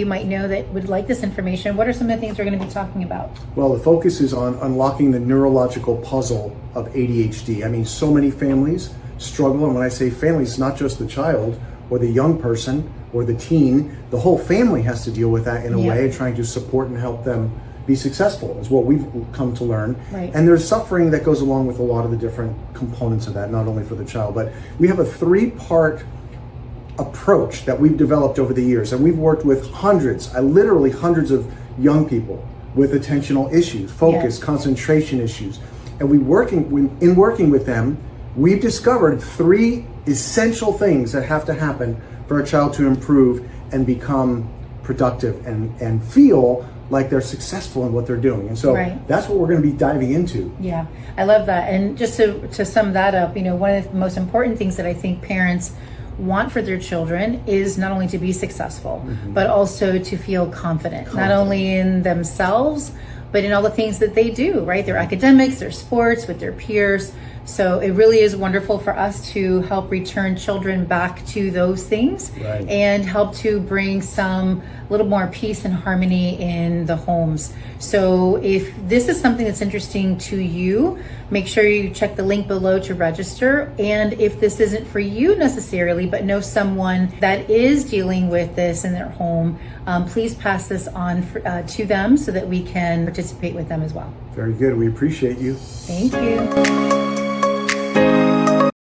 you might know that would like this information, what are some of the things we're going to be talking about? Well, the focus is on unlocking the neurological puzzle of ADHD. I mean, so many families struggle, and when I say families, it's not just the child or the young person or the teen. The whole family has to deal with that in a way, trying to support and help them be successful is what we've come to learn. Right. And there's suffering that goes along with a lot of the different components of that, not only for the child, but we have a 3-part approach that we've developed over the years. And we've worked with literally hundreds of young people with attentional issues, focus, concentration issues. And in working with them, we've discovered 3 essential things that have to happen for a child to improve and become productive and feel like they're successful in what they're doing. And so that's what we're going to be diving into. Yeah, I love that. And just to sum that up, one of the most important things that I think parents want for their children is not only to be successful, but also to feel confident, not only in themselves, but in all the things that they do, right? Their academics, their sports, with their peers. So it really is wonderful for us to help return children back to those things and help to bring a little more peace and harmony in the homes. So if this is something that's interesting to you, make sure you check the link below to register. And if this isn't for you necessarily, but know someone that is dealing with this in their home, please pass this on to them so that we can participate with them as well. Very good. We appreciate you. Thank you.